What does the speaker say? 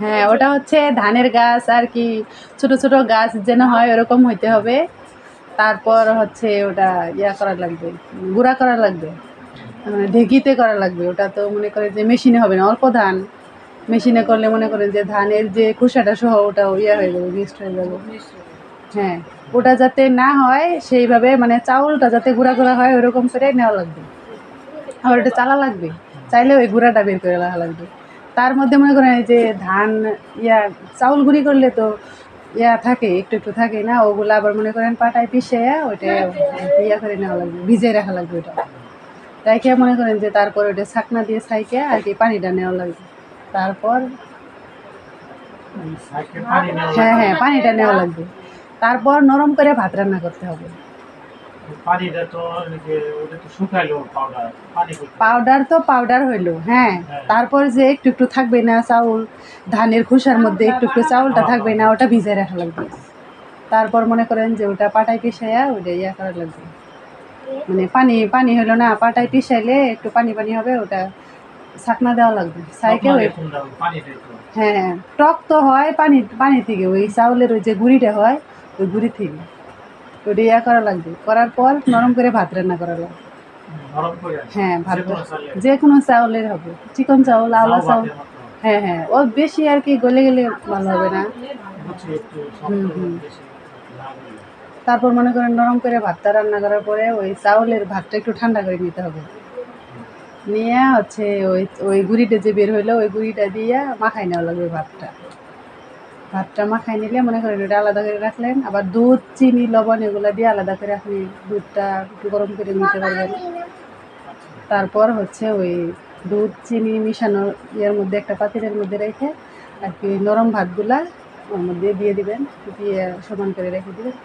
হ্যাঁ, ওটা হচ্ছে ধানের গাছ আর কি, ছোট ছোট গাছ যেন হয় ওরকম হইতে হবে। তারপর হচ্ছে ওটা ইয়া করা লাগবে, গুঁড়া করা লাগবে, মানে ঢেঁকিতে করা লাগবে। ওটা তো মনে করেন যে মেশিনে হবে না, অল্প ধান মেশিনে করলে মনে করেন যে ধানের যে খোসাটা সহ ওটাও ইয়া হয়ে যাবে, মিক্সড হয়ে যাবে। হ্যাঁ, ওটা যাতে না হয় সেইভাবে, মানে চাউলটা যাতে গুঁড়া করা হয় ওরকম করে নেওয়া লাগবে। আবার ওটা চালা লাগবে, চাইলে ওই গুঁড়াটা বের করে রাখা লাগবে। তার মধ্যে মনে করেন এই যে ধান ইয়া চাউল গুঁড়ি করলে তো ইয়া থাকে, একটু একটু থাকে না, ওগুলো আবার মনে করেন পাটায় পিষে ওইটা ইয়া করে নেওয়া লাগবে, ভিজিয়ে রাখা লাগবে ওটা। রাইখে মনে করেন যে তারপর ওটা ছাকনা দিয়ে ছাইকে আর কি পানিটা নেওয়া লাগবে। তারপর হ্যাঁ হ্যাঁ, পানিটা নেওয়া লাগবে। তারপর নরম করে ভাত রান্না করতে হবে। পাউডার তো পাউডার হইলো, হ্যাঁ। তারপর যে একটু একটু থাকবে না চাউল, ধানের খোসার মধ্যে একটু একটু চাউলটা থাকবে না, ওটা ভিজে রাখা লাগবে। তারপর মনে করেন যে ওটা পাটায় পিষাইয়া ওটা ইয়া করা লাগবে, মানে পানি পানি হলো না, পাটায় পিষাইলে একটু পানি পানি হবে, ওটা ছাকনা দেওয়া লাগবে, ছাইকে ওই হ্যাঁ হ্যাঁ, টক তো হয় পানি পানি থেকে, ওই চাউলের ওই যে গুঁড়িটা হয় ওই গুঁড়ি থেকে ওটা ইয়া করা লাগবে। করার পর নরম করে ভাত রান্না করা লাগবে। হ্যাঁ, ভাতটা যে কোনো চাউলের হবে, চিকন চাউল, আওলা চাউল। হ্যাঁ হ্যাঁ, ও বেশি আর কি গলে গেলে ভালো হবে না। হুম হুম। তারপর মনে করেন নরম করে ভাতটা রান্না করার পরে ওই চাউলের ভাতটা একটু ঠান্ডা করে নিতে হবে। নিয়ে হচ্ছে ওই ওই গুঁড়িটা যে বের হইলো ওই গুঁড়িটা দিয়ে মাখাই নেওয়া লাগবে ভাতটা। ভাতটা মাখাই নিলে মনে করেন ওটা আলাদা করে রাখলেন। আবার দুধ, চিনি, লবণ এগুলো দিয়ে আলাদা করে আপনি দুধটা একটু গরম করে নিতে পারবেন। তারপর হচ্ছে ওই দুধ চিনি মিশানো ইয়ের মধ্যে একটা পাতিলের মধ্যে রেখে আর কি নরম ভাতগুলা ওর মধ্যে দিয়ে দিবেন, দিয়ে সমান করে রেখে দিবেন।